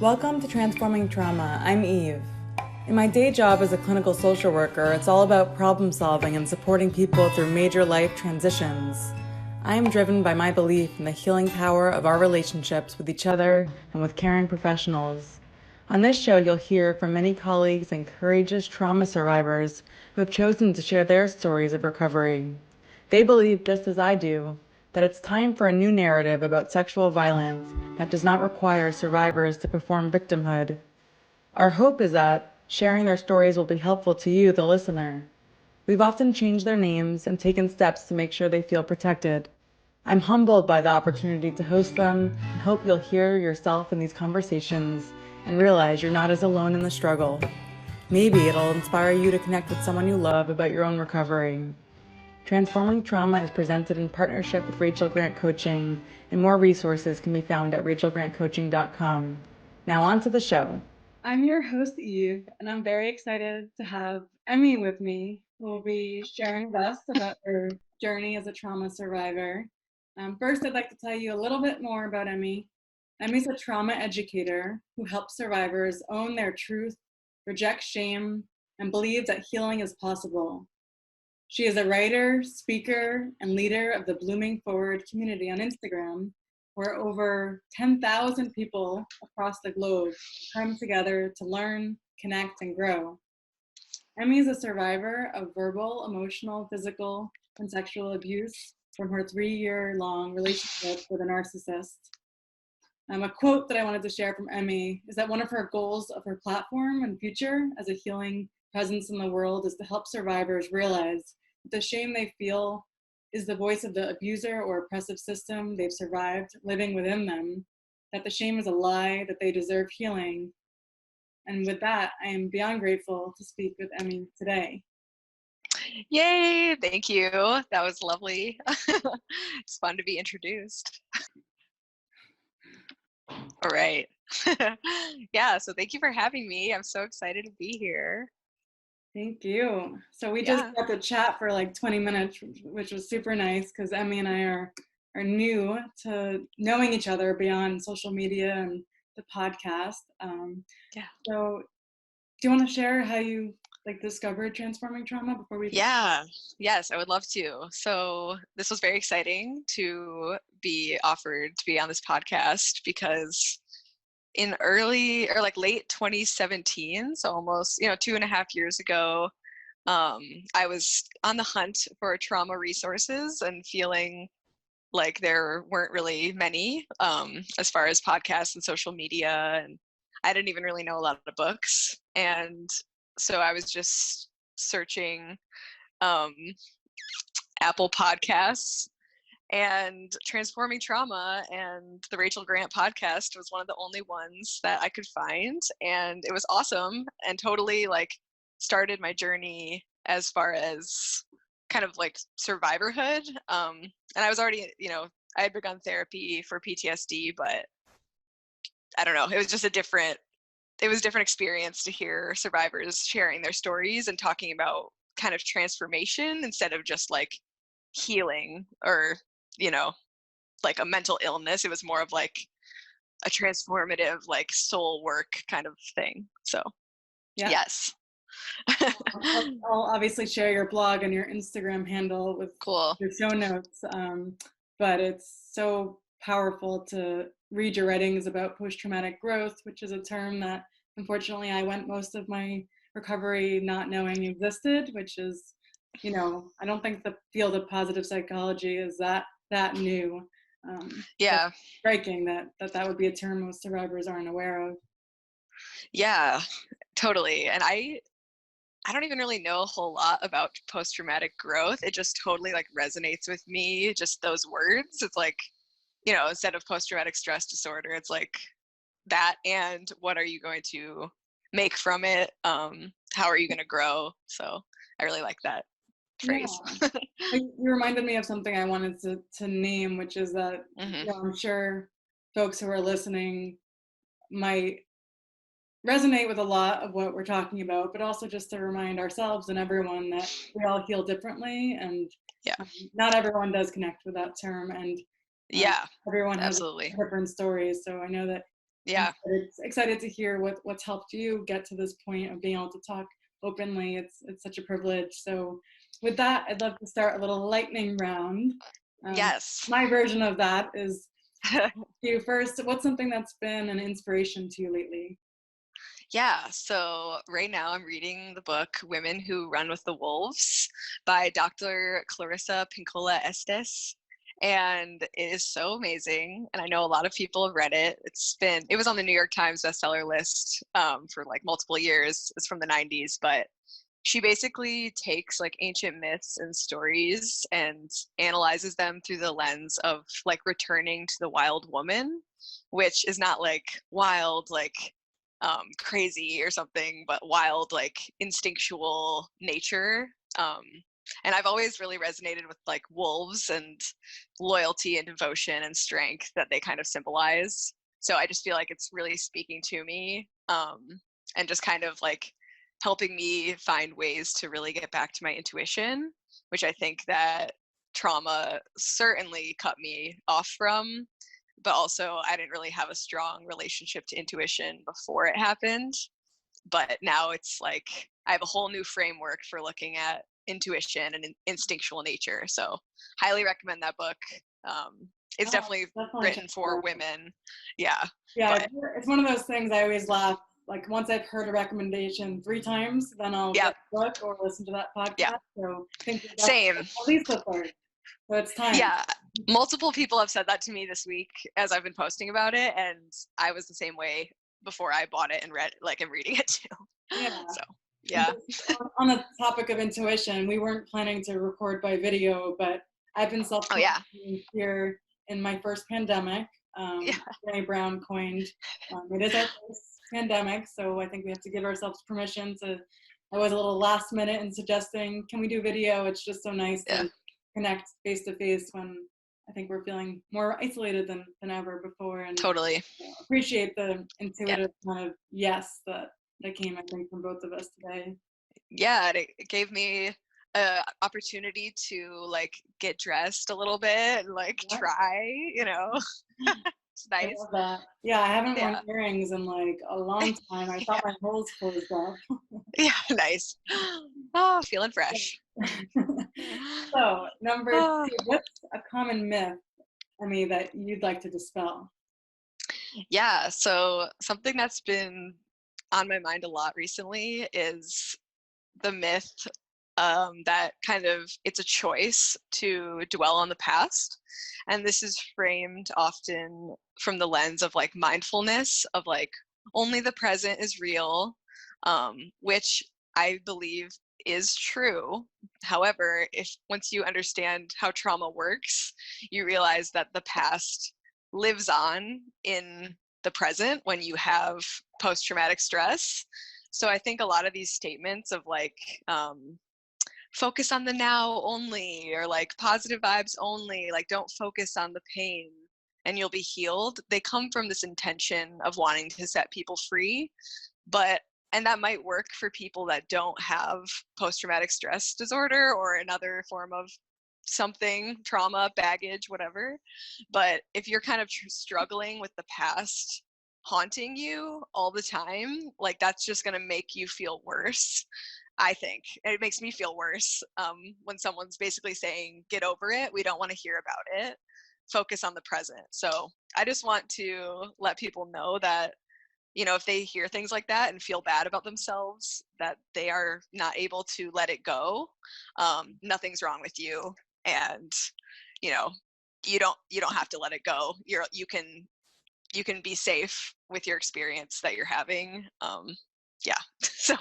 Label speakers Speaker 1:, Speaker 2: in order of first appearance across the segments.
Speaker 1: Welcome to Transforming Trauma. I'm Eve. In my day job as a clinical social worker, it's all about problem solving and supporting people through major life transitions. I am driven by my belief in the healing power of our relationships with each other and with caring professionals. On this show, you'll hear from many colleagues and courageous trauma survivors who have chosen to share their stories of recovery. They believe, just as I do, that it's time for a new narrative about sexual violence that does not require survivors to perform victimhood. Our hope is that sharing their stories will be helpful to you, the listener. We've often changed their names and taken steps to make sure they feel protected. I'm humbled by the opportunity to host them and hope you'll hear yourself in these conversations and realize you're not as alone in the struggle. Maybe it'll inspire you to connect with someone you love about your own recovery. Transforming Trauma is presented in partnership with Rachel Grant Coaching, and more resources can be found at rachelgrantcoaching.com. Now on to the show. I'm your host, Eve, and I'm very excited to have Emmy with me, who will be sharing with us about her journey as a trauma survivor. First, I'd like to tell you a little bit more about Emmy. Emmy's a trauma educator who helps survivors own their truth, reject shame, and believe that healing is possible. She is a writer, speaker, and leader of the Blooming Forward community on Instagram, where over 10,000 people across the globe come together to learn, connect, and grow. Emmy is a survivor of verbal, emotional, physical, and sexual abuse from her 3-year-long relationship with a narcissist. A quote that I wanted to share from Emmy is that one of her goals of her platform and future as a healing presence in the world is to help survivors realize that the shame they feel is the voice of the abuser or oppressive system they've survived living within them, that the shame is a lie, that they deserve healing. And with that, I am beyond grateful to speak with Emmy today.
Speaker 2: Yay, thank you. That was lovely. It's fun to be introduced. All right. Yeah, so thank you for having me. I'm so excited to be here.
Speaker 1: Thank you. So we just got to chat for like 20 minutes, which was super nice because Emmy and I are new to knowing each other beyond social media and the podcast. So do you want to share how you discovered Transforming Trauma before we?
Speaker 2: Yes, I would love to. So this was very exciting to be offered to be on this podcast because in early or late 2017, so almost 2.5 years ago, I was on the hunt for trauma resources and feeling like there weren't really many as far as podcasts and social media, and I didn't even really know a lot of books. And so I was just searching Apple Podcasts, and Transforming Trauma and the Rachel Grant podcast was one of the only ones that I could find, and it was awesome and totally started my journey as far as kind of survivorhood. And I was already, I had begun therapy for PTSD, but I don't know, it was just a different experience to hear survivors sharing their stories and talking about kind of transformation instead of just healing or a mental illness. It was more of a transformative soul work kind of thing. So yes.
Speaker 1: I'll obviously share your blog and your Instagram handle with your show notes, but it's so powerful to read your writings about post-traumatic growth, which is a term that unfortunately I went most of my recovery not knowing existed, which is, I don't think the field of positive psychology is that new. Striking that would be a term most survivors aren't aware of.
Speaker 2: Yeah, totally. And I don't even really know a whole lot about post-traumatic growth. It just totally resonates with me, just those words. It's instead of post-traumatic stress disorder, it's that, and what are you going to make from it? How are you going to grow? So I really like that phrase.
Speaker 1: You reminded me of something I wanted to name, which is that I'm sure folks who are listening might resonate with a lot of what we're talking about, but also just to remind ourselves and everyone that we all heal differently, and not everyone does connect with that term, and everyone has different stories. So I know that
Speaker 2: Yeah.
Speaker 1: It's excited to hear what's helped you get to this point of being able to talk openly. It's such a privilege. So with that, I'd love to start a little lightning round.
Speaker 2: Yes.
Speaker 1: My version of that is you first. What's something that's been an inspiration to you lately?
Speaker 2: Yeah, so right now I'm reading the book Women Who Run with the Wolves by Dr. Clarissa Pinkola Estés. And it is so amazing. And I know a lot of people have read it. It was on the New York Times bestseller list for like multiple years. It's from the 90s, but she basically takes like ancient myths and stories and analyzes them through the lens of like returning to the wild woman, which is not like wild, like crazy or something, but wild, like instinctual nature. And I've always really resonated with like wolves and loyalty and devotion and strength that they kind of symbolize. So I just feel like it's really speaking to me, and just kind of like helping me find ways to really get back to my intuition, which I think that trauma certainly cut me off from, but also I didn't really have a strong relationship to intuition before it happened. But now it's like I have a whole new framework for looking at intuition and instinctual nature. So highly recommend that book. It's definitely written for women. Yeah.
Speaker 1: Yeah,
Speaker 2: But
Speaker 1: it's one of those things I always laugh. Like once I've heard a recommendation 3 times, then I'll get the book or listen to that podcast.
Speaker 2: Yeah.
Speaker 1: So I think that's
Speaker 2: Same.
Speaker 1: at least a third. So it's time.
Speaker 2: Yeah. Multiple people have said that to me this week as I've been posting about it, and I was the same way before I bought it and read, like I'm reading it too.
Speaker 1: Yeah.
Speaker 2: So yeah.
Speaker 1: On the topic of intuition, we weren't planning to record by video, but I've been self-quarantining here in my first pandemic. Brené Brown coined, it is our first pandemic, so I think we have to give ourselves permission to. I was a little last minute in suggesting, can we do video? It's just so nice to connect face to face when I think we're feeling more isolated than ever before. And
Speaker 2: totally
Speaker 1: appreciate the intuitive kind of yes that came, I think, from both of us today.
Speaker 2: Yeah, it gave me an opportunity to like get dressed a little bit and like try, It's nice.
Speaker 1: I love that. Yeah, I haven't worn earrings in like a long time. I thought my holes closed up.
Speaker 2: Yeah, nice. Oh, feeling fresh.
Speaker 1: So, number 2, what's a common myth, Emmy, that you'd like to dispel?
Speaker 2: Yeah, so something that's been on my mind a lot recently is the myth that kind of it's a choice to dwell on the past. And this is framed often from the lens of like mindfulness, of like only the present is real, which I believe is true. However, if once you understand how trauma works, you realize that the past lives on in the present when you have post-traumatic stress. So I think a lot of these statements of like focus on the now only, or like positive vibes only, like don't focus on the pain and you'll be healed, they come from this intention of wanting to set people free. And that might work for people that don't have post-traumatic stress disorder or another form of something, trauma, baggage, whatever. But if you're kind of struggling with the past haunting you all the time, like that's just going to make you feel worse. I think it makes me feel worse when someone's basically saying, get over it. We don't want to hear about it. Focus on the present. So I just want to let people know that, if they hear things like that and feel bad about themselves, that they are not able to let it go. Nothing's wrong with you. And, you don't have to let it go. You can be safe with your experience that you're having. So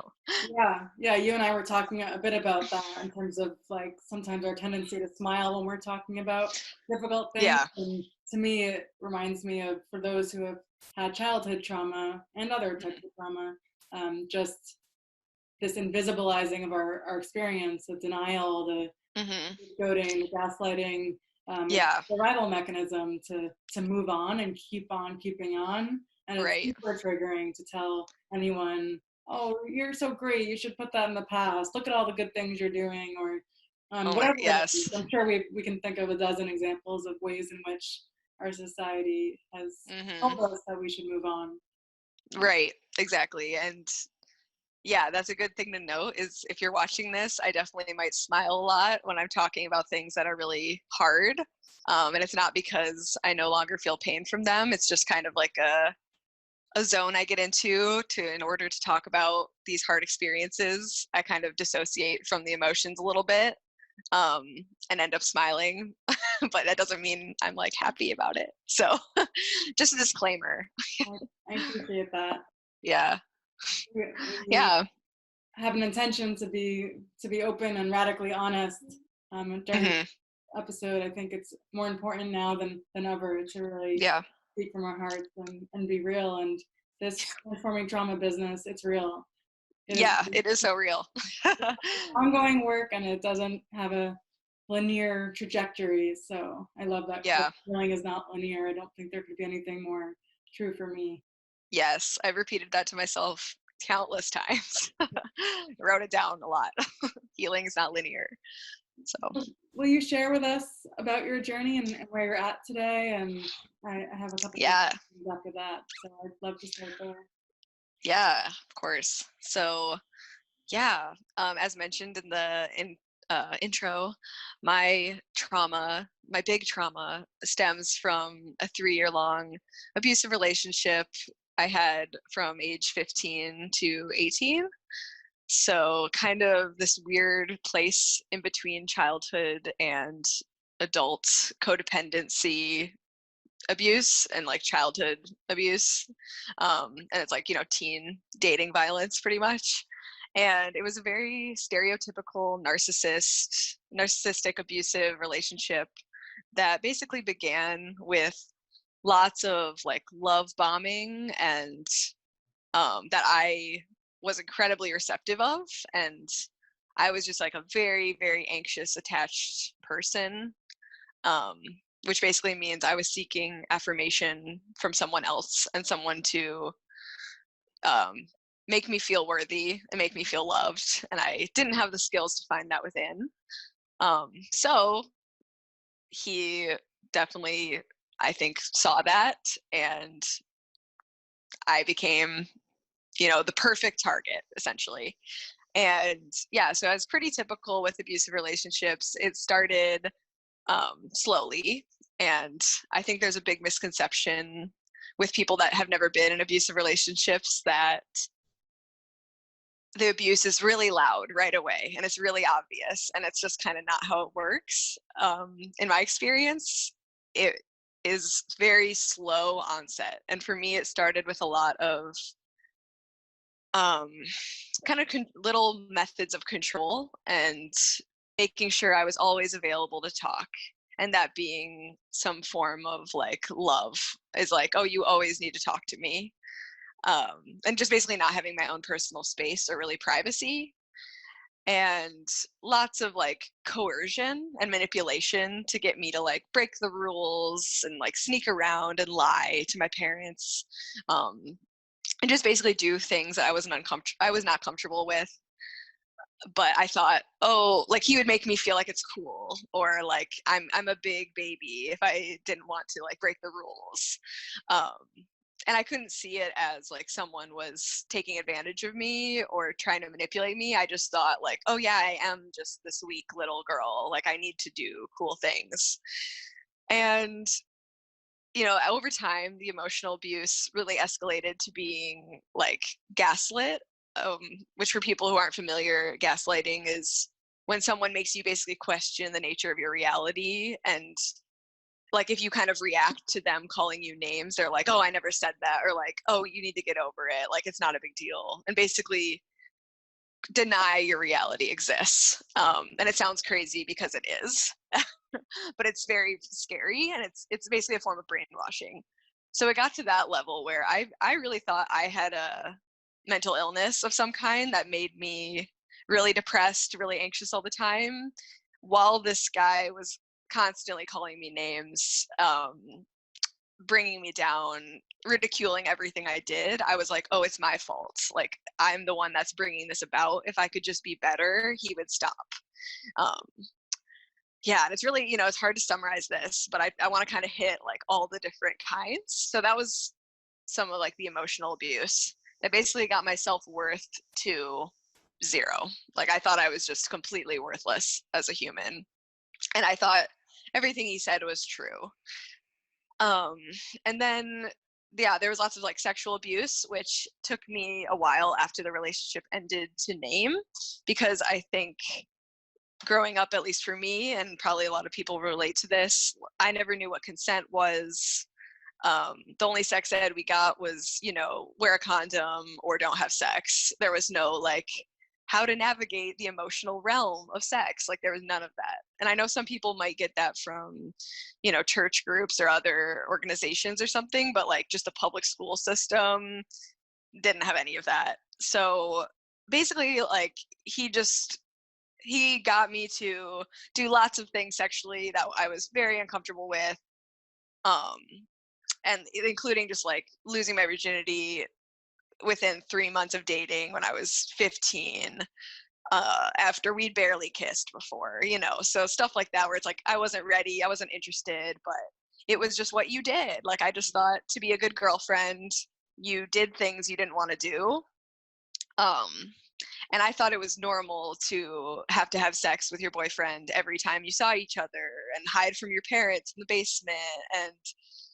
Speaker 1: yeah, you and I were talking a bit about that in terms of like sometimes our tendency to smile when we're talking about difficult things. And to me, it reminds me of, for those who have had childhood trauma and other types of trauma, just this invisibilizing of our experience, the denial, the goading, the gaslighting, survival mechanism to move on and keep on keeping on. And it's super triggering to tell anyone, oh, you're so great, you should put that in the past, look at all the good things you're doing, or whatever. I'm sure we can think of a dozen examples of ways in which our society has
Speaker 2: Mm-hmm.
Speaker 1: told us that we should move on.
Speaker 2: Right, exactly. And yeah, that's a good thing to note is if you're watching this, I definitely might smile a lot when I'm talking about things that are really hard. And it's not because I no longer feel pain from them. It's just kind of like a zone I get into in order to talk about these hard experiences. I kind of dissociate from the emotions a little bit, um, and end up smiling, but that doesn't mean I'm like happy about it. So just a disclaimer.
Speaker 1: I appreciate that.
Speaker 2: Yeah.
Speaker 1: We
Speaker 2: Yeah.
Speaker 1: have an intention to be open and radically honest during
Speaker 2: Hmm.
Speaker 1: the episode. I think it's more important now than ever to really
Speaker 2: Yeah.
Speaker 1: speak from our hearts and be real. And this transforming trauma business, it's real. It is
Speaker 2: Yeah, it is so real.
Speaker 1: ongoing work, and it doesn't have a linear trajectory. So I love that quote.
Speaker 2: Yeah.
Speaker 1: Healing is not linear. I don't think there could be anything more true for me.
Speaker 2: Yes, I've repeated that to myself countless times. Wrote it down a lot. Healing is not linear. So
Speaker 1: Will you share with us about your journey and where you're at today? And I have a couple more
Speaker 2: yeah,
Speaker 1: questions after that, so I'd love to start there.
Speaker 2: yeah, of course. So yeah, as mentioned in the intro, my big trauma stems from a 3-year long abusive relationship I had from age 15 to 18. So kind of this weird place in between childhood and adult codependency abuse and like childhood abuse. And it's like, teen dating violence pretty much. And it was a very stereotypical narcissistic abusive relationship that basically began with lots of like love bombing and that I was incredibly receptive of. And I was just like a very, very anxious, attached person, um, which basically means I was seeking affirmation from someone else and someone to um, make me feel worthy and make me feel loved. And I didn't have the skills to find that within. So he definitely, I think, saw that. And I became, the perfect target, essentially. And yeah, so as pretty typical with abusive relationships, it started slowly. And I think there's a big misconception with people that have never been in abusive relationships that the abuse is really loud right away and it's really obvious. And it's just kind of not how it works. In my experience, it is very slow onset. And for me, it started with a lot of um, kind of little methods of control and making sure I was always available to talk. And that being some form of like love is like, oh, you always need to talk to me. And just basically not having my own personal space or really privacy. And lots of like coercion and manipulation to get me to like break the rules and like sneak around and lie to my parents. And just basically do things that I was not comfortable with. But I thought, oh, like he would make me feel like it's cool, or like I'm a big baby if I didn't want to like break the rules. Um, and I couldn't see it as like someone was taking advantage of me or trying to manipulate me. I just thought like, oh yeah, I am just this weak little girl. Like I need to do cool things. And over time, the emotional abuse really escalated to being like gaslit, which for people who aren't familiar, gaslighting is when someone makes you basically question the nature of your reality. And like if you kind of react to them calling you names, they're like, oh, I never said that. Or like, oh, you need to get over it. Like it's not a big deal. And basically deny your reality exists. And it sounds crazy because it is. But it's very scary and it's basically a form of brainwashing. So it got to that level where I really thought I had a mental illness of some kind that made me really depressed, really anxious all the time, while this guy was constantly calling me names, bringing me down, ridiculing everything I did. I was like, oh, it's my fault. Like I'm the one that's bringing this about. If I could just be better, he would stop. Um, Yeah, and it's really, it's hard to summarize this, but I want to kind of hit like all the different kinds. So that was some of like the emotional abuse that basically got my self-worth to zero. Like I thought I was just completely worthless as a human. And I thought everything he said was true. Um, and then yeah, there was lots of like sexual abuse, which took me a while after the relationship ended to name, because I think growing up, at least for me, and probably a lot of people relate to this, I never knew what consent was. The only sex ed we got was, wear a condom or don't have sex. There was no like how to navigate the emotional realm of sex. Like there was none of that. And I know some people might get that from, church groups or other organizations or something, but like just the public school system didn't have any of that. So basically like he got me to do lots of things sexually that I was very uncomfortable with. Um, and including just like losing my virginity within 3 months of dating when I was 15, after we'd barely kissed before, so stuff like that where it's like I wasn't ready, I wasn't interested, but it was just what you did. Like I just thought to be a good girlfriend, you did things you didn't want to do. Um, and I thought it was normal to have sex with your boyfriend every time you saw each other and hide from your parents in the basement. And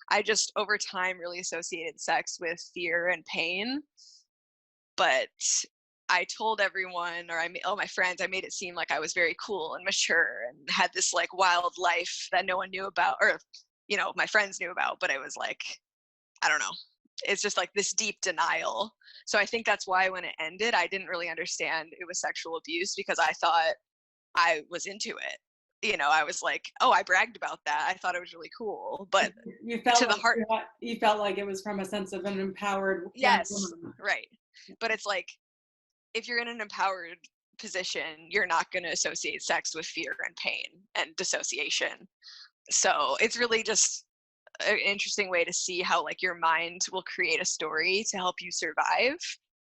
Speaker 2: I just over time really associated sex with fear and pain. But I told everyone, or all my friends, I made it seem like I was very cool and mature and had this like wild life that no one knew about, or, my friends knew about, but it was like, I don't know. It's just like this deep denial. So I think that's why when it ended, I didn't really understand it was sexual abuse, because I thought I was into it. I was like, oh, I bragged about that. I thought it was really cool. But
Speaker 1: You felt
Speaker 2: to the
Speaker 1: like
Speaker 2: heart,
Speaker 1: you felt like it was from a sense of an empowered young
Speaker 2: yes,
Speaker 1: woman.
Speaker 2: right. But it's like, if you're in an empowered position, you're not going to associate sex with fear and pain and dissociation. So it's really just an interesting way to see how like your mind will create a story to help you survive.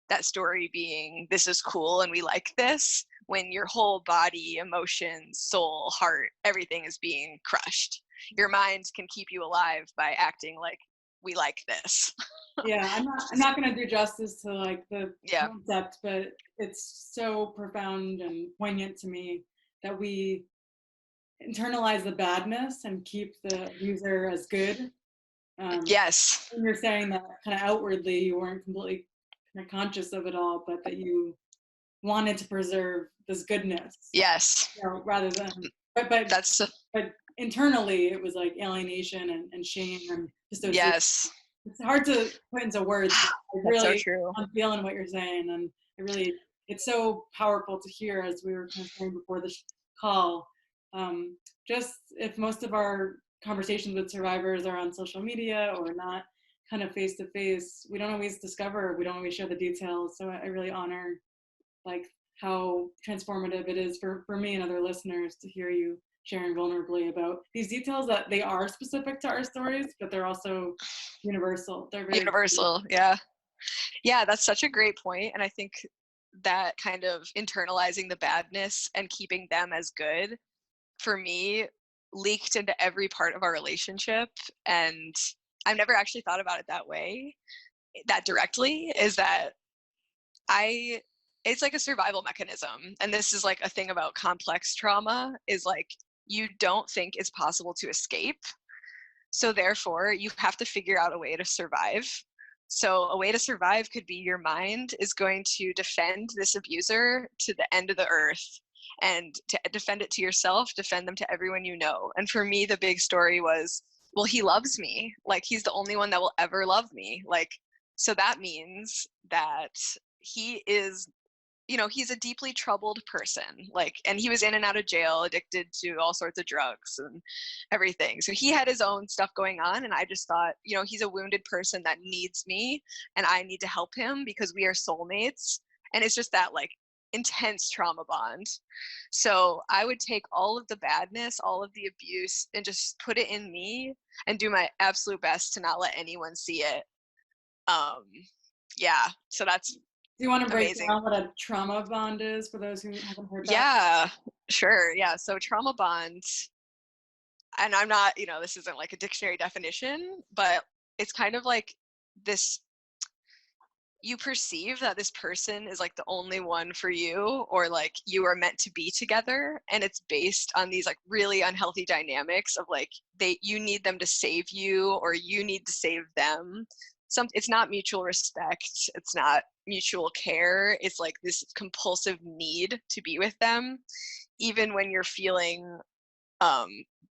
Speaker 2: That story being, this is cool and we like this, when your whole body, emotions, soul, heart, everything is being crushed. Your mind can keep you alive by acting like we like this.
Speaker 1: Yeah, I'm not going to do justice to like the
Speaker 2: Yeah.
Speaker 1: concept, but it's so profound and poignant to me that we internalize the badness and keep the user as good.
Speaker 2: Yes.
Speaker 1: And you're saying that kind of outwardly you weren't completely kind of conscious of it all, but that you wanted to preserve this goodness,
Speaker 2: Yes.
Speaker 1: rather than,
Speaker 2: That's
Speaker 1: but internally it was like alienation and shame and dissociation.
Speaker 2: yes.
Speaker 1: It's hard to put into words, but
Speaker 2: That's so true.
Speaker 1: I'm feeling what you're saying, and it's so powerful to hear, as we were kind of saying before the call. Just if most of our conversations with survivors are on social media or not kind of face to face, we don't always share the details. So I really honor like how transformative it is for me and other listeners to hear you sharing vulnerably about these details, that they are specific to our stories, but they're also universal. They're very
Speaker 2: Universal. Yeah. Yeah, that's such a great point. And I think that kind of internalizing the badness and keeping them as good, for me, leaked into every part of our relationship. And I've never actually thought about it that way, that directly, is that I it's like a survival mechanism. And this is like a thing about complex trauma, is like you don't think it's possible to escape. So therefore, you have to figure out a way to survive. So a way to survive could be your mind is going to defend this abuser to the end of the earth, and to defend it to yourself, defend them to everyone you know. And for me, the big story was, well, he loves me. Like he's the only one that will ever love me. Like, so that means that he is, he's a deeply troubled person, like, and he was in and out of jail, addicted to all sorts of drugs and everything. So he had his own stuff going on. And I just thought, he's a wounded person that needs me, and I need to help him because we are soulmates. And it's just that like intense trauma bond. So I would take all of the badness, all of the abuse, and just put it in me and do my absolute best to not let anyone see it. Yeah, so that's
Speaker 1: Do you want to break
Speaker 2: amazing.
Speaker 1: down what a trauma bond is for those who haven't heard that?
Speaker 2: Yeah, sure. Yeah. So trauma bond and I'm not, this isn't like a dictionary definition, but it's kind of like this, you perceive that this person is like the only one for you, or like you are meant to be together, and it's based on these like really unhealthy dynamics of like you need them to save you, or you need to save them. It's not mutual respect, it's not mutual care, it's like this compulsive need to be with them, even when you're feeling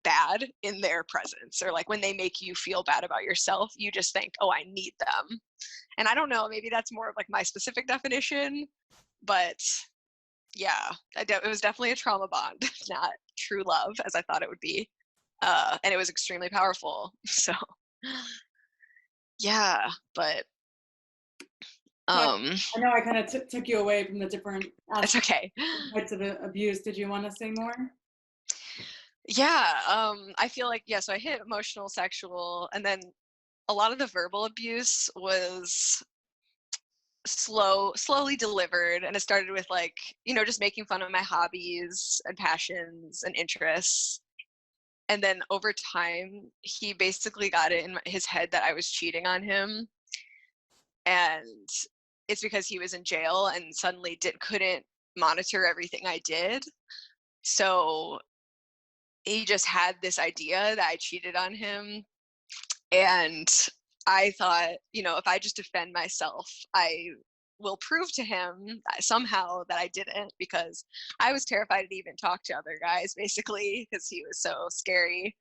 Speaker 2: bad in their presence, or like when they make you feel bad about yourself, you just think, oh, I need them. And I don't know, maybe that's more of like my specific definition, but yeah, it was definitely a trauma bond, not true love as I thought it would be. And it was extremely powerful. So yeah, but
Speaker 1: I know I kind of took you away from the different
Speaker 2: it's okay.
Speaker 1: types of abuse. Did you want to say more?
Speaker 2: Yeah, I feel like, so I hit emotional, sexual, and then a lot of the verbal abuse was slowly delivered, and it started with like, just making fun of my hobbies and passions and interests. And then over time, he basically got it in his head that I was cheating on him, and it's because he was in jail and suddenly couldn't monitor everything I did. So he just had this idea that I cheated on him. And I thought, if I just defend myself, I will prove to him somehow that I didn't, because I was terrified to even talk to other guys, basically, because he was so scary.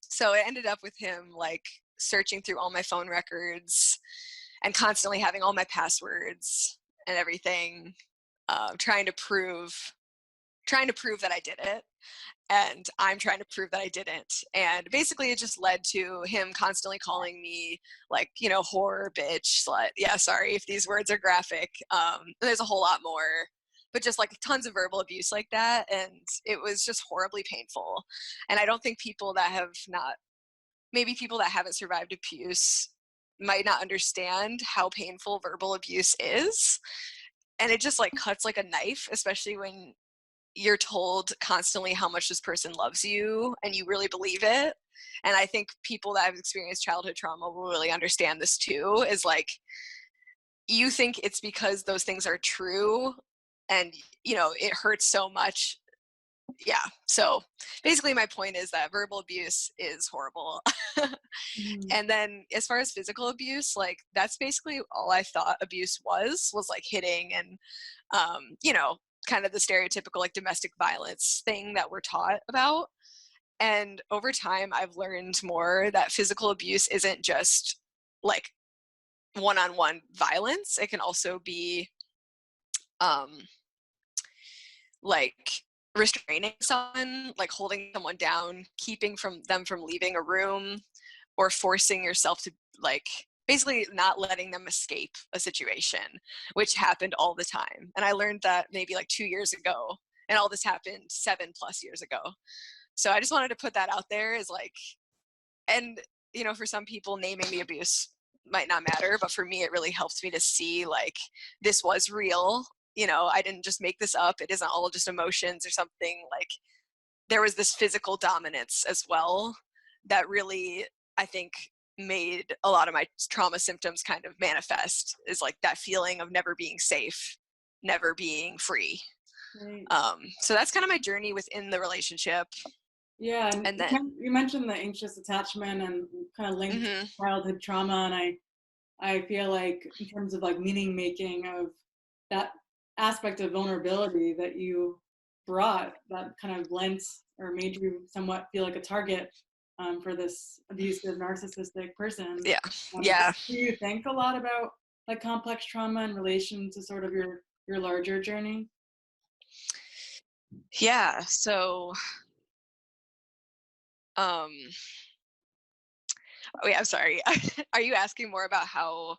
Speaker 2: So it ended up with him like searching through all my phone records and constantly having all my passwords and everything, trying to prove that I did it. And I'm trying to prove that I didn't. And basically it just led to him constantly calling me like, whore, bitch, slut. Yeah, sorry if these words are graphic. There's a whole lot more, but just like tons of verbal abuse like that. And it was just horribly painful. And I don't think people that haven't survived abuse might not understand how painful verbal abuse is. And it just like cuts like a knife, especially when you're told constantly how much this person loves you and you really believe it. And I think people that have experienced childhood trauma will really understand this too, is like, you think it's because those things are true, and it hurts so much. Yeah, so basically my point is that verbal abuse is horrible.
Speaker 1: Mm-hmm.
Speaker 2: And then as far as physical abuse, like that's basically all I thought abuse was like hitting and kind of the stereotypical like domestic violence thing that we're taught about. And over time, I've learned more that physical abuse isn't just like one-on-one violence. It can also be like restraining someone, like holding someone down, keeping them from leaving a room, or forcing yourself to like basically not letting them escape a situation, which happened all the time. And I learned that maybe like 2 years ago, and all this happened 7+ years ago. So I just wanted to put that out there as like, and for some people naming the abuse might not matter, but for me it really helped me to see like this was real. I didn't just make this up. It isn't all just emotions or something. Like there was this physical dominance as well that really, I think, made a lot of my trauma symptoms kind of manifest, is like that feeling of never being safe, never being free.
Speaker 1: Right.
Speaker 2: So that's kind of my journey within the relationship.
Speaker 1: Yeah,
Speaker 2: And then
Speaker 1: you mentioned the anxious attachment and kind of linked to childhood trauma, and I feel like in terms of like meaning making of that aspect of vulnerability that you brought, that kind of lent or made you somewhat feel like a target for this abusive narcissistic person.
Speaker 2: yeah.
Speaker 1: Do you think a lot about like complex trauma in relation to sort of your larger journey?
Speaker 2: Yeah, so wait, I'm sorry. Are you asking more about how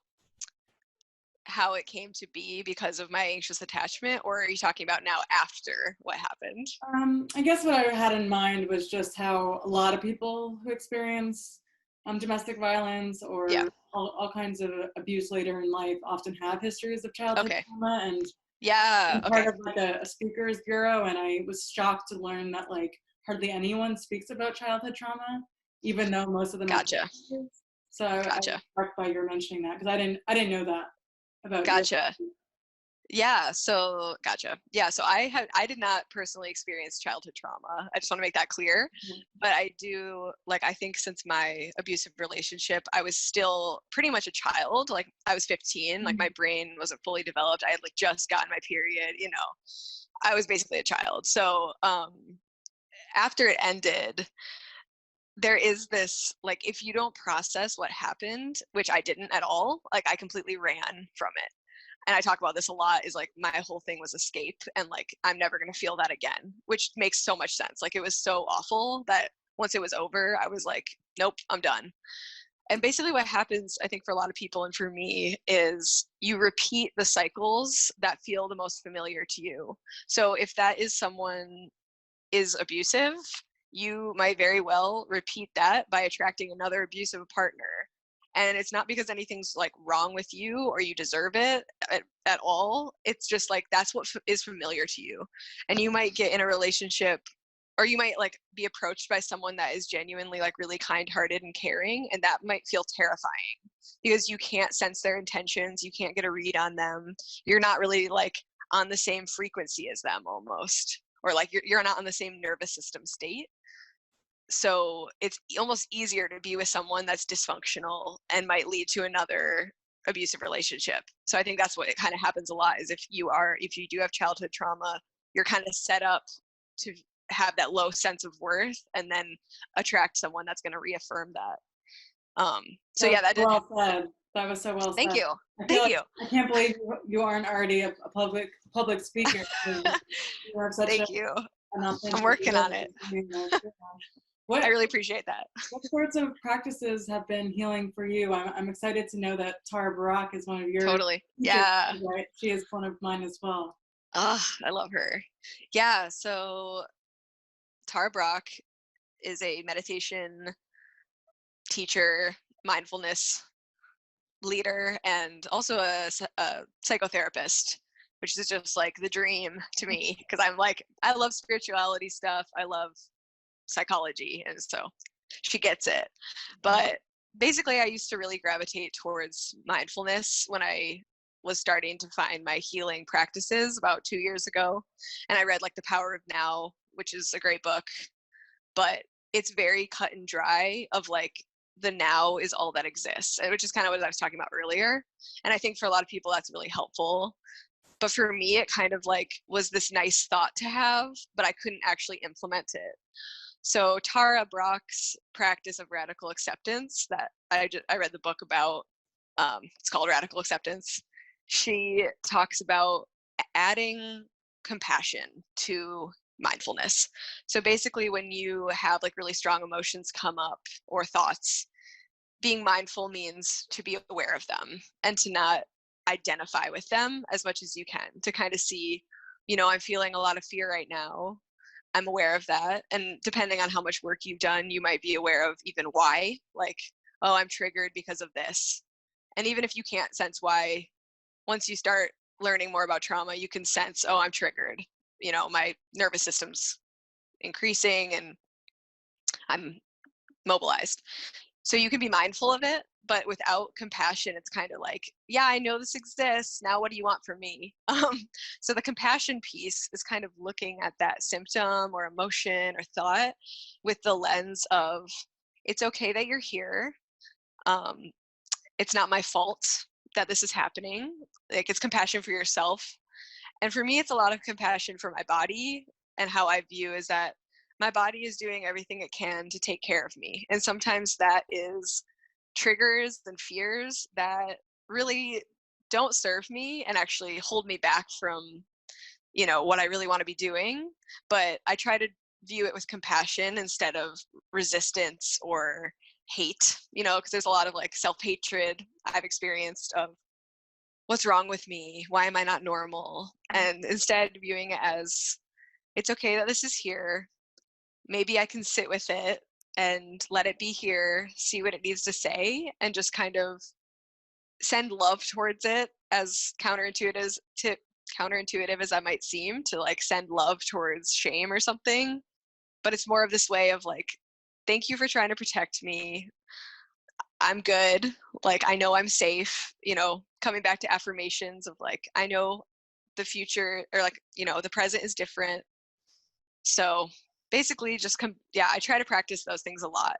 Speaker 2: it came to be because of my anxious attachment, or are you talking about now after what happened?
Speaker 1: I guess what I had in mind was just how a lot of people who experience domestic violence or
Speaker 2: Yeah.
Speaker 1: all kinds of abuse later in life often have histories of childhood trauma, and
Speaker 2: Yeah.
Speaker 1: I'm part of like a speakers bureau, and I was shocked to learn that like hardly anyone speaks about childhood trauma, even though most of them are
Speaker 2: Gotcha.
Speaker 1: kids. So I was struck by your mentioning that, because I didn't know that about
Speaker 2: Gotcha. Yeah, so gotcha. Yeah, so I did not personally experience childhood trauma. I just want to make that clear. But I do, like, I think since my abusive relationship, I was still pretty much a child. Like, I was 15, like my brain wasn't fully developed. I had like just gotten my period, you know. I was basically a child. So after it ended, there is this, like, if you don't process what happened, which I didn't at all, like I completely ran from it. And I talk about this a lot, is like my whole thing was escape, and like I'm never going to feel that again, which makes so much sense. Like, it was so awful that once it was over, I was like, nope, I'm done. And basically what happens, I think, for a lot of people and for me, is you repeat the cycles that feel the most familiar to you. So if that is someone is abusive, you might very well repeat that by attracting another abusive partner. And it's not because anything's like wrong with you or you deserve it at all. It's just like that's what is familiar to you. And you might get in a relationship, or you might like be approached by someone that is genuinely like really kind-hearted and caring, and that might feel terrifying because you can't sense their intentions, you can't get a read on them, you're not really like on the same frequency as them almost, or like you're not on the same nervous system state. So it's almost easier to be with someone that's dysfunctional and might lead to another abusive relationship. So I think that's what it kind of happens a lot, is if you do have childhood trauma, you're kind of set up to have that low sense of worth and then attract someone that's going to reaffirm that. So yeah, that did.
Speaker 1: Well said. That was so well said.
Speaker 2: Thank you.
Speaker 1: Thank you. I can't believe you aren't already a public speaker.
Speaker 2: You have such Thank you. I'm working on it. I really appreciate that.
Speaker 1: What sorts of practices have been healing for you? I'm excited to know that Tara Barak is one of your
Speaker 2: Totally. Yeah.
Speaker 1: Right? She is one of mine as well.
Speaker 2: Oh, I love her. Yeah. So Tara Barak is a meditation teacher, mindfulness leader, and also a psychotherapist, which is just like the dream to me, because I'm like, I love spirituality stuff. I love psychology, and so she gets it. But basically I used to really gravitate towards mindfulness when I was starting to find my healing practices about 2 years ago, and I read like The Power of Now, which is a great book, but it's very cut and dry of like the now is all that exists, which is kind of what I was talking about earlier. And I think for a lot of people that's really helpful, but for me it kind of like was this nice thought to have, but I couldn't actually implement it. So Tara Brach's practice of radical acceptance that I read the book about, it's called Radical Acceptance. She talks about adding compassion to mindfulness. So basically when you have like really strong emotions come up or thoughts, being mindful means to be aware of them and to not identify with them as much as you can, to kind of see, you know, I'm feeling a lot of fear right now. I'm aware of that. And depending on how much work you've done, you might be aware of even why, like, oh, I'm triggered because of this. And even if you can't sense why, once you start learning more about trauma, you can sense, oh, I'm triggered. You know, my nervous system's increasing and I'm mobilized. So you can be mindful of it, but without compassion, it's kind of like, yeah, I know this exists. Now what do you want from me? So the compassion piece is kind of looking at that symptom or emotion or thought with the lens of, it's okay that you're here. It's not my fault that this is happening. Like, it's compassion for yourself. And for me, it's a lot of compassion for my body, and how I view is that my body is doing everything it can to take care of me. And sometimes that is triggers and fears that really don't serve me and actually hold me back from, you know, what I really want to be doing. But I try to view it with compassion instead of resistance or hate, you know, because there's a lot of like self-hatred I've experienced of, what's wrong with me? Why am I not normal? And instead viewing it as, it's okay that this is here. Maybe I can sit with it and let it be here, see what it needs to say, and just kind of send love towards it, as counterintuitive as I might seem, to like send love towards shame or something. but it's more of this way of like, thank you for trying to protect me. I'm good. Like, I know I'm safe, coming back to affirmations of like, I know the future, or like, the present is different. So basically just I try to practice those things a lot.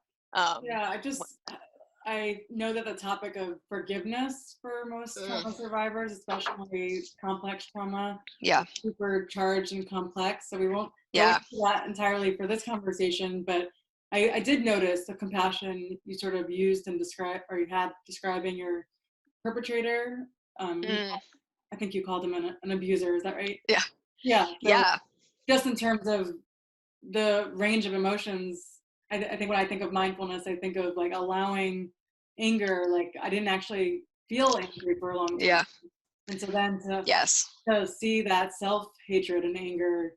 Speaker 1: I know that the topic of forgiveness for most trauma survivors, especially complex trauma, is super charged and complex. So we won't go into that entirely for this conversation, but I did notice the compassion you sort of used and describing your perpetrator. I think you called him an abuser. Is that right?
Speaker 2: Yeah.
Speaker 1: Yeah. So just in terms of the range of emotions, I think when I think of mindfulness, I think of like allowing anger. Like I didn't actually feel angry for a long time.
Speaker 2: Yeah.
Speaker 1: And so then to see that self-hatred and anger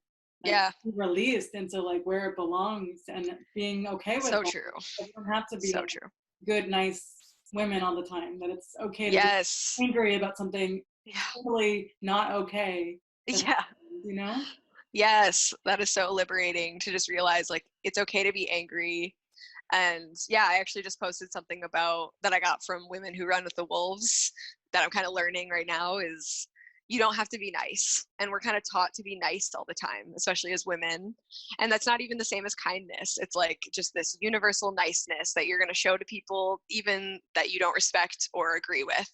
Speaker 1: released into like where it belongs and being okay with
Speaker 2: so
Speaker 1: that.
Speaker 2: True.
Speaker 1: You don't have to be
Speaker 2: so true.
Speaker 1: Good, nice women all the time. That it's okay to be angry about something totally not okay. Happen,
Speaker 2: Yes, that is so liberating to just realize like it's okay to be angry. And I actually just posted something about that I got from Women Who Run with the Wolves that I'm kind of learning right now is you don't have to be nice. And we're kind of taught to be nice all the time, especially as women. And that's not even the same as kindness. It's like just this universal niceness that you're going to show to people, even that you don't respect or agree with.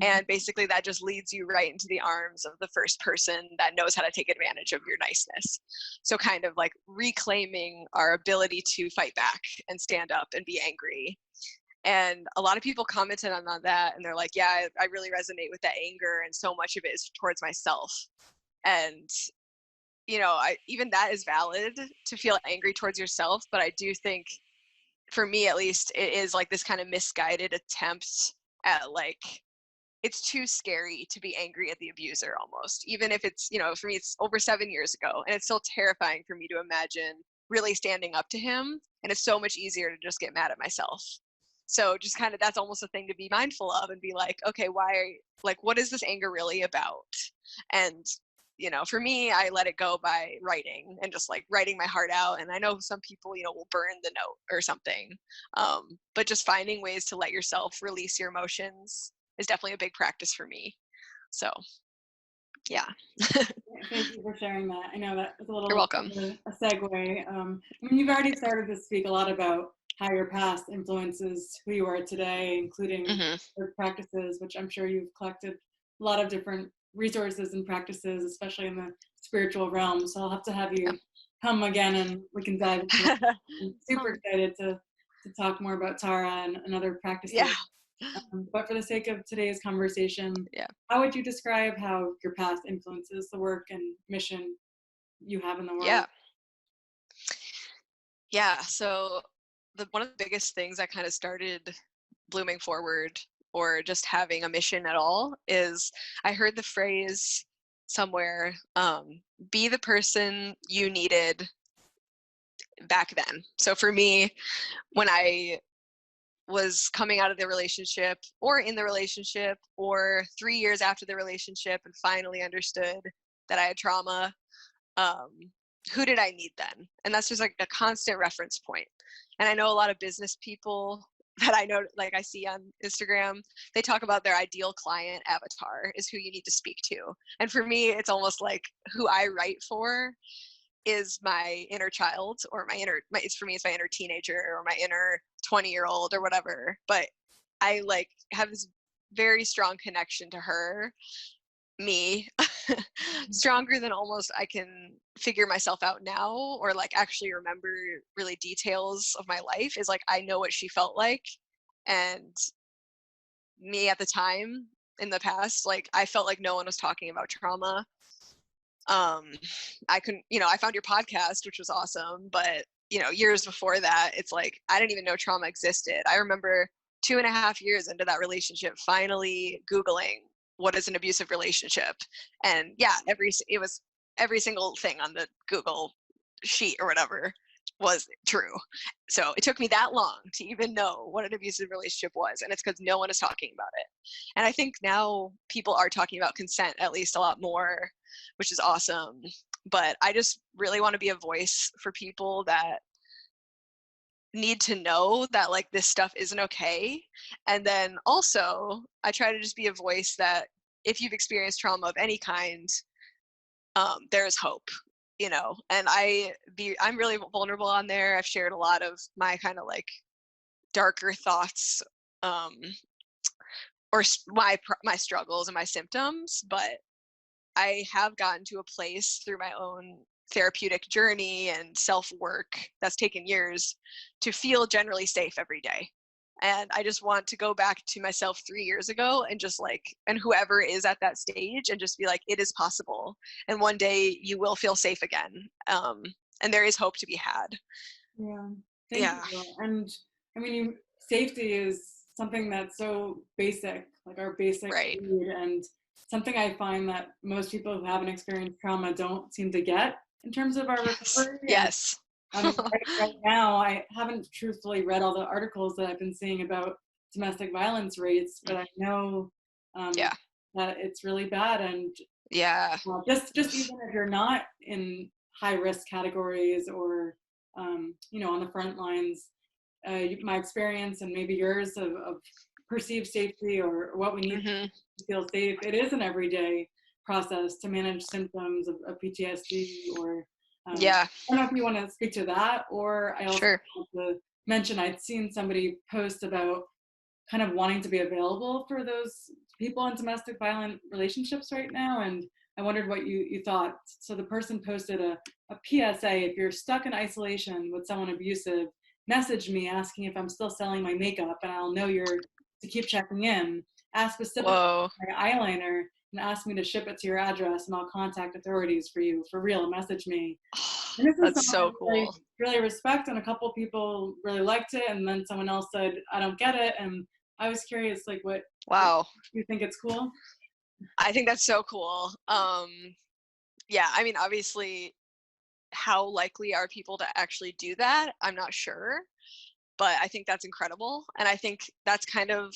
Speaker 2: And basically that just leads you right into the arms of the first person that knows how to take advantage of your niceness. So kind of like reclaiming our ability to fight back and stand up and be angry. And a lot of people commented on that, and they're like, yeah, I really resonate with that anger, and so much of it is towards myself. And even that is valid to feel angry towards yourself, but I do think, for me at least, it is like this kind of misguided attempt at like, it's too scary to be angry at the abuser almost, even if it's, for me, it's over 7 years ago, and it's still terrifying for me to imagine really standing up to him. And it's so much easier to just get mad at myself. So just kind of, that's almost a thing to be mindful of and be like, okay, what is this anger really about? And, for me, I let it go by writing and just like writing my heart out. And I know some people, will burn the note or something. But just finding ways to let yourself release your emotions is definitely a big practice for me. So, yeah.
Speaker 1: Thank you for sharing that. I know that was a little
Speaker 2: You're welcome.
Speaker 1: A segue. You've already started to speak a lot about how your past influences who you are today, including your practices, which I'm sure you've collected a lot of different resources and practices, especially in the spiritual realm. So I'll have to have you come again and we can dive into it. I'm super excited to talk more about Tara and other practices.
Speaker 2: Yeah.
Speaker 1: But for the sake of today's conversation, how would you describe how your past influences the work and mission you have in the world?
Speaker 2: Yeah. So one of the biggest things that kind of started blooming forward or just having a mission at all is I heard the phrase somewhere, be the person you needed back then. So for me, when I was coming out of the relationship or in the relationship or 3 years after the relationship and finally understood that I had trauma, who did I need then? And that's just like a constant reference point. And I know a lot of business people that I know, like I see on Instagram, they talk about their ideal client avatar is who you need to speak to. And for me, it's almost like who I write for is my inner child or it's for me, it's my inner teenager or my inner 20-year-old or whatever. But I like have this very strong connection to her, me, stronger than almost I can figure myself out now or like actually remember really details of my life. Is like I know what she felt like, and me at the time in the past, like I felt like no one was talking about trauma. I couldn't, I found your podcast, which was awesome, but years before that, it's like I didn't even know trauma existed. I remember 2.5 years into that relationship finally Googling what is an abusive relationship, and it was every single thing on the Google sheet or whatever was true. So it took me that long to even know what an abusive relationship was, and it's because no one is talking about it. And I think now people are talking about consent at least a lot more, which is awesome. but I just really want to be a voice for people that need to know that like this stuff isn't okay. And then also I try to just be a voice that if you've experienced trauma of any kind, there is hope, and I'm really vulnerable on there. I've shared a lot of my kind of like darker thoughts, or my struggles and my symptoms, but I have gotten to a place through my own therapeutic journey and self-work that's taken years to feel generally safe every day. And I just want to go back to myself 3 years ago and just like, and whoever is at that stage and just be like, it is possible. And one day you will feel safe again. And there is hope to be had.
Speaker 1: Yeah. Thank
Speaker 2: Yeah.
Speaker 1: you. And I mean, safety is something that's so basic, like our basic
Speaker 2: Right.
Speaker 1: need, and something I find that most people who haven't experienced trauma don't seem to get in terms of our recovery.
Speaker 2: Yes.
Speaker 1: And, right now, I haven't truthfully read all the articles that I've been seeing about domestic violence rates, but I know
Speaker 2: Yeah.
Speaker 1: that it's really bad. And
Speaker 2: Yeah.
Speaker 1: just even if you're not in high risk categories or on the front lines, my experience and maybe yours of perceived safety or what we need
Speaker 2: Mm-hmm.
Speaker 1: to feel safe, it is an everyday process to manage symptoms of PTSD or
Speaker 2: Yeah.
Speaker 1: I don't know if you want to speak to that, or I also
Speaker 2: Sure.
Speaker 1: want to mention I'd seen somebody post about kind of wanting to be available for those people in domestic violent relationships right now, and I wondered what you thought. So the person posted a PSA: if you're stuck in isolation with someone abusive, message me asking if I'm still selling my makeup, and I'll know you're to keep checking in. Ask specifically
Speaker 2: Whoa.
Speaker 1: my eyeliner and ask me to ship it to your address, and I'll contact authorities for you. For real, message me. And this is
Speaker 2: That's
Speaker 1: someone
Speaker 2: so
Speaker 1: I
Speaker 2: cool.
Speaker 1: really respect, and a couple people really liked it, and then someone else said, I don't get it. And I was curious, like, what
Speaker 2: Wow.
Speaker 1: you think it's cool?
Speaker 2: I think that's so cool. Yeah, I mean, obviously, how likely are people to actually do that? I'm not sure, but I think that's incredible. And I think that's kind of,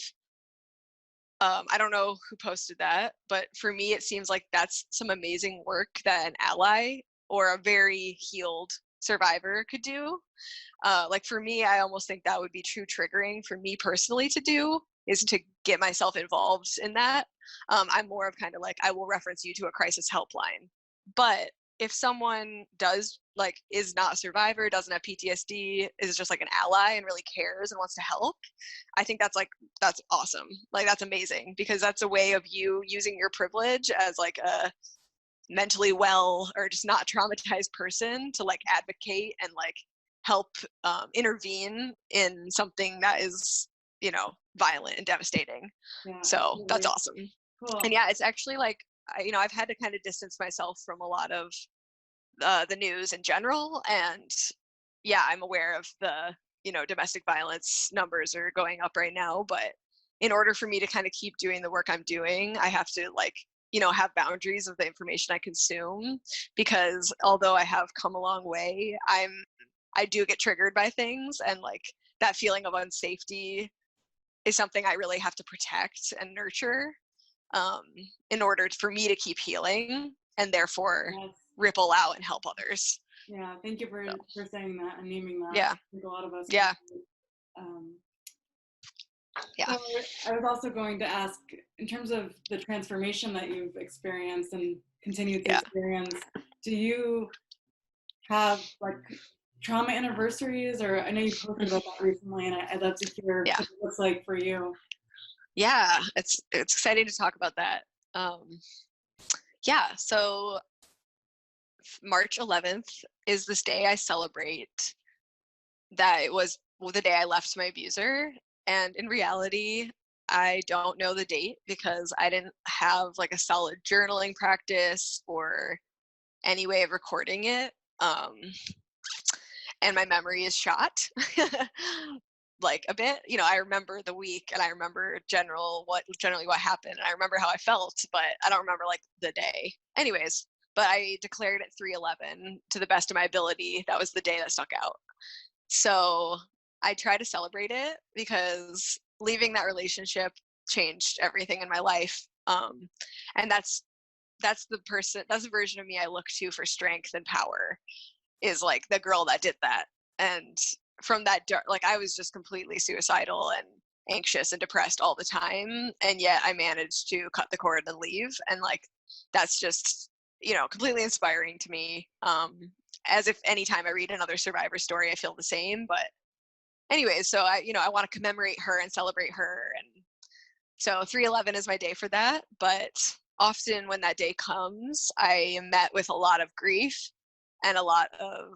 Speaker 2: I don't know who posted that, but for me, it seems like that's some amazing work that an ally or a very healed survivor could do. Like for me, I almost think that would be true triggering for me personally to do, is to get myself involved in that. I'm more of kind of like, I will reference you to a crisis helpline. But if someone does like is not a survivor, doesn't have PTSD, is just like an ally and really cares and wants to help, I think that's awesome. Like that's amazing, because that's a way of you using your privilege as like a mentally well or just not traumatized person to like advocate and like help intervene in something that is violent and devastating.
Speaker 1: Yeah,
Speaker 2: So that's
Speaker 1: absolutely.
Speaker 2: awesome. And
Speaker 1: Cool.
Speaker 2: yeah, it's actually like I've had to kind of distance myself from a lot of the news in general, and yeah, I'm aware of the domestic violence numbers are going up right now, but in order for me to kind of keep doing the work I'm doing, I have to like have boundaries of the information I consume, because although I have come a long way, I do get triggered by things, and like that feeling of unsafety is something I really have to protect and nurture, um, in order for me to keep healing and therefore
Speaker 1: Yes.
Speaker 2: ripple out and help others.
Speaker 1: Yeah. Thank you
Speaker 2: So,
Speaker 1: for saying that and naming that.
Speaker 2: yeah,
Speaker 1: I think a lot of us can.
Speaker 2: yeah,
Speaker 1: Um,
Speaker 2: yeah,
Speaker 1: so I was also going to ask, in terms of the transformation that you've experienced and continue to
Speaker 2: yeah.
Speaker 1: experience, do you have like trauma anniversaries, or I know you posted about that recently, and I'd love to hear
Speaker 2: Yeah,
Speaker 1: what it looks like for you.
Speaker 2: yeah. It's exciting to talk about that. Yeah, so March 11th is this day I celebrate that it was the day I left my abuser. And in reality, I don't know the date because I didn't have like a solid journaling practice or any way of recording it. And my memory is shot like a bit. I remember the week, and I remember generally what happened, and I remember how I felt, but I don't remember like the day. Anyways, but I declared at 3:11 to the best of my ability. That was the day that stuck out. So I try to celebrate it because leaving that relationship changed everything in my life. And that's that's the version of me I look to for strength and power, is like the girl that did that. And from that like I was just completely suicidal and anxious and depressed all the time, and yet I managed to cut the cord and leave. And like that's just, you know, completely inspiring to me. As if anytime I read another survivor story I feel the same. But anyways, so I, you know, I want to commemorate her and celebrate her. And so 3/11 is my day for that. But often when that day comes, I am met with a lot of grief and a lot of,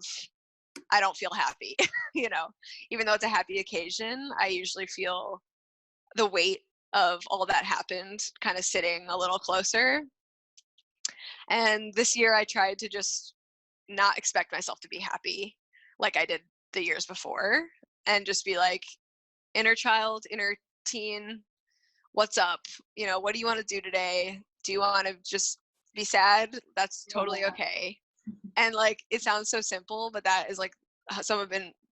Speaker 2: I don't feel happy. You know, even though it's a happy occasion, I usually feel the weight of all that happened kind of sitting a little closer. And this year I tried to just not expect myself to be happy like I did the years before, and just be like, inner child, inner teen, what's up? You know, what do you want to do today? Do you want to just be sad? That's totally okay. And like, it sounds so simple, but that is like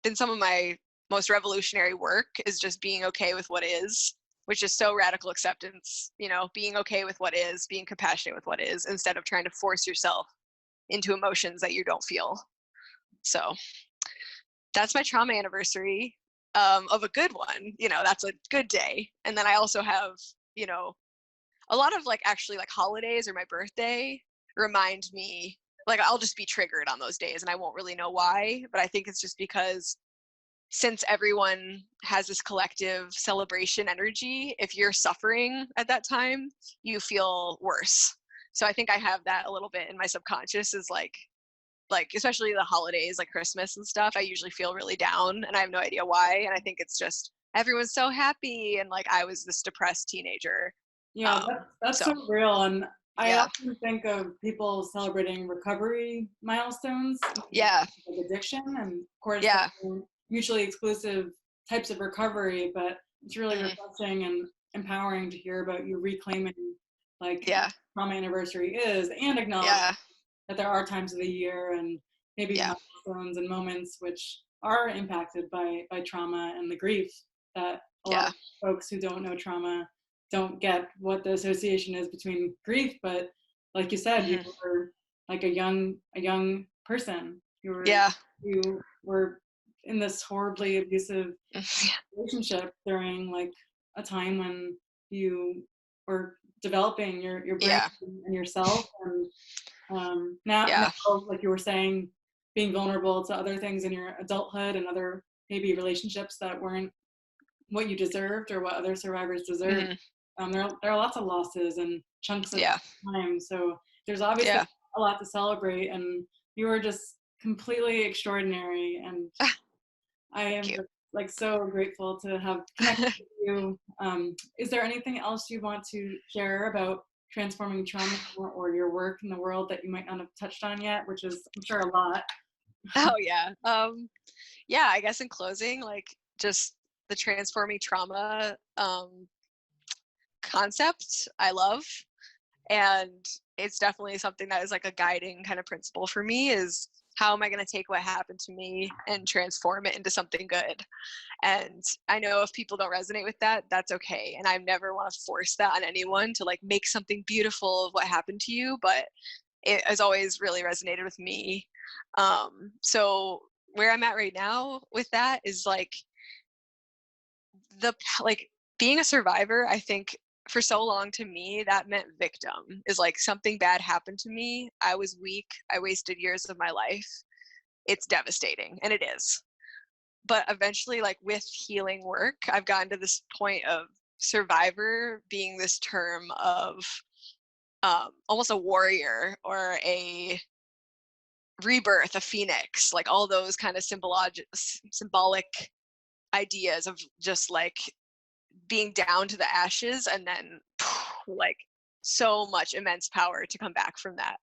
Speaker 2: been some of my most revolutionary work, is just being okay with what is, which is so radical acceptance, you know, being okay with what is, being compassionate with what is, instead of trying to force yourself into emotions that you don't feel. So that's my trauma anniversary, of a good one. You know, that's a good day. And then I also have, you know, a lot of like actually like holidays or my birthday remind me, like I'll just be triggered on those days and I won't really know why. But I think it's just because since everyone has this collective celebration energy, if you're suffering at that time, you feel worse. So I think I have that a little bit in my subconscious, is like especially the holidays like Christmas and stuff, I usually feel really down and I have no idea why. And I think it's just everyone's so happy, and like I was this depressed teenager.
Speaker 1: Yeah, that's so real. And I
Speaker 2: yeah.
Speaker 1: often think of people celebrating recovery milestones,
Speaker 2: Yeah.
Speaker 1: like addiction, and of course,
Speaker 2: Yeah.
Speaker 1: mutually exclusive types of recovery. But it's really refreshing and empowering to hear about you reclaiming like trauma anniversary is, and acknowledge that there are times of the year and maybe milestones and moments which are impacted by trauma and the grief, that a lot of folks who don't know trauma don't get what the association is between grief. But like you said, you were like a young person. You were in this horribly abusive relationship during like a time when you were developing your brain and yourself. And now, like you were saying, being vulnerable to other things in your adulthood and other maybe relationships that weren't what you deserved or what other survivors deserved. There are lots of losses and chunks of time. So there's obviously a lot to celebrate, and you were just completely extraordinary. And I am just like so grateful to have connected with you. Is there anything else you want to share about transforming trauma or your work in the world that you might not have touched on yet, which is, I'm sure, a lot?
Speaker 2: Oh yeah. Yeah, I guess in closing, like just the transforming trauma concept I love. And it's definitely something that is like a guiding kind of principle for me, is how am I going to take what happened to me and transform it into something good? And I know if people don't resonate with that, that's okay. And I never want to force that on anyone to like make something beautiful of what happened to you, but it has always really resonated with me. So where I'm at right now with that is like being a survivor. I think for so long to me that meant victim, is like something bad happened to me, I was weak, I wasted years of my life. It's devastating, and it is. But eventually, like with healing work, I've gotten to this point of survivor being this term of almost a warrior or a rebirth, a phoenix, like all those kind of symbolic ideas of just like being down to the ashes and then like so much immense power to come back from that.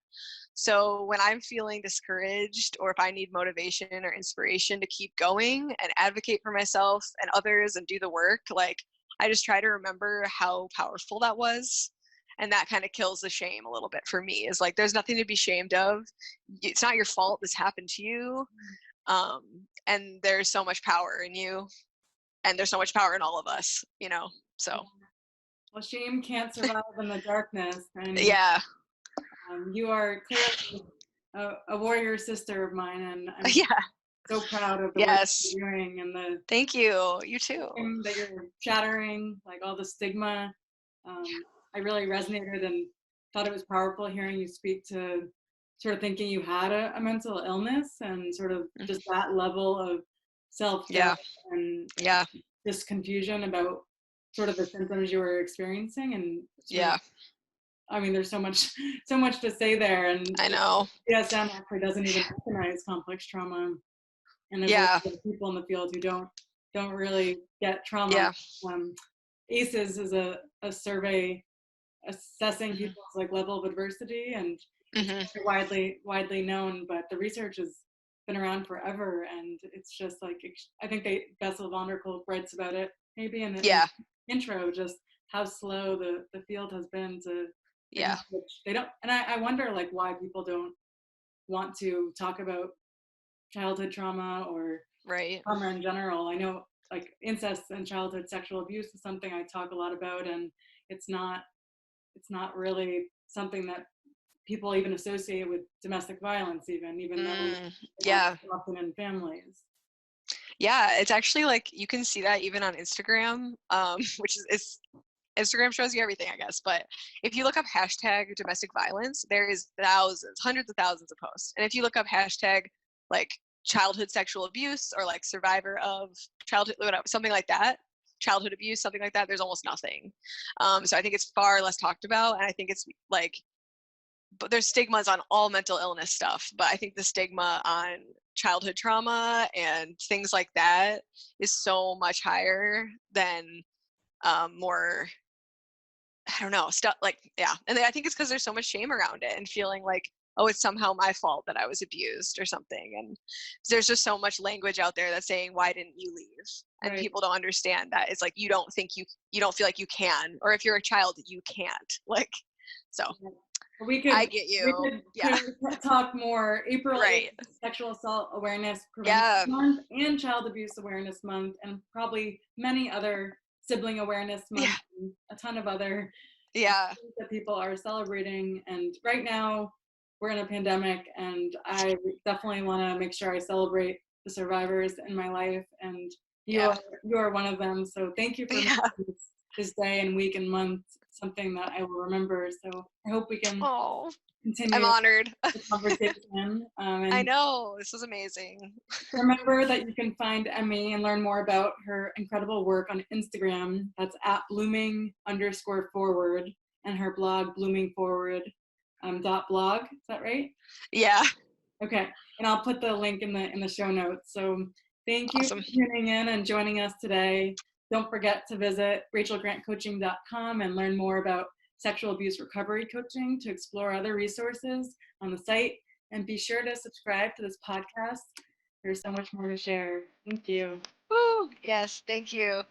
Speaker 2: So when I'm feeling discouraged, or if I need motivation or inspiration to keep going and advocate for myself and others and do the work, like I just try to remember how powerful that was. And that kind of kills the shame a little bit for me, is like, there's nothing to be ashamed of. It's not your fault this happened to you. And there's so much power in you, and there's so much power in all of us, you know? So.
Speaker 1: Well, shame can't survive in the darkness. And You are clearly a warrior sister of mine, and I'm
Speaker 2: Yeah.
Speaker 1: so proud of the work
Speaker 2: Yes.
Speaker 1: you're doing and the
Speaker 2: Thank you. You too.
Speaker 1: that you're shattering, like all the stigma. I really resonated and thought it was powerful hearing you speak to sort of thinking you had a mental illness and sort of just that level of self-doubt
Speaker 2: Yeah.
Speaker 1: and
Speaker 2: Yeah.
Speaker 1: this confusion about sort of the symptoms you were experiencing and sort of,
Speaker 2: Yeah.
Speaker 1: I mean, there's so much to say there, and
Speaker 2: I know.
Speaker 1: DSM actually doesn't even recognize complex trauma, and there's a lot
Speaker 2: Yeah.
Speaker 1: of people in the field who don't really get trauma.
Speaker 2: Yeah.
Speaker 1: ACEs is a survey assessing
Speaker 2: Hmm.
Speaker 1: people's like level of adversity, and it's
Speaker 2: Hmm.
Speaker 1: widely known, but the research has been around forever, and it's just like I think Bessel van der Kolk writes about it maybe in the
Speaker 2: Yeah.
Speaker 1: intro, just how slow the field has been to
Speaker 2: Yeah.
Speaker 1: acknowledge. They don't, and I wonder like why people don't want to talk about childhood trauma or
Speaker 2: Right.
Speaker 1: trauma in general. I know like incest and childhood sexual abuse is something I talk a lot about, and it's not really something that people even associate with domestic violence, even though it
Speaker 2: Yeah.
Speaker 1: happens often in families.
Speaker 2: Yeah. It's actually like you can see that even on Instagram, which is Instagram shows you everything, I guess. But if you look up hashtag domestic violence, there is thousands, hundreds of thousands of posts. And if you look up hashtag like childhood sexual abuse or like survivor of childhood, whatever, something like that, childhood abuse, something like that, there's almost nothing. So I think it's far less talked about. And I think it's like, but there's stigmas on all mental illness stuff. But I think the stigma on childhood trauma and things like that is so much higher than more, I don't know, stuff like, yeah. And I think it's because there's so much shame around it and feeling like, oh, it's somehow my fault that I was abused or something. And there's just so much language out there that's saying, why didn't you leave? And
Speaker 1: Right.
Speaker 2: people don't understand that. It's like, you don't feel like you can, or if you're a child, you can't. Like, so I get
Speaker 1: We
Speaker 2: you.
Speaker 1: could
Speaker 2: Yeah.
Speaker 1: clearly talk more. April 8th,
Speaker 2: Right.
Speaker 1: Sexual Assault Awareness Prevention
Speaker 2: Yeah.
Speaker 1: Month and Child Abuse Awareness Month, and probably many other sibling awareness
Speaker 2: Yeah.
Speaker 1: months and a ton of other
Speaker 2: Yeah.
Speaker 1: things that people are celebrating. And right now, we're in a pandemic, and I definitely want to make sure I celebrate the survivors in my life, and
Speaker 2: Yeah.
Speaker 1: you are one of them. So thank you for
Speaker 2: Yeah.
Speaker 1: making this day and week and month something that I will remember. So I hope we can
Speaker 2: Oh, I'm
Speaker 1: continue
Speaker 2: honored.
Speaker 1: the conversation.
Speaker 2: I
Speaker 1: And
Speaker 2: know. This was amazing.
Speaker 1: remember that you can find Emmy and learn more about her incredible work on Instagram. That's at blooming_forward, and her blog bloomingforward .blog. Is that right?
Speaker 2: Yeah.
Speaker 1: Okay. And I'll put the link in the show notes. So thank you for
Speaker 2: Awesome.
Speaker 1: tuning in and joining us today. Don't forget to visit rachelgrantcoaching.com and learn more about sexual abuse recovery coaching to explore other resources on the site. And be sure to subscribe to this podcast. There's so much more to share. Thank you.
Speaker 2: Woo. Yes. Thank you.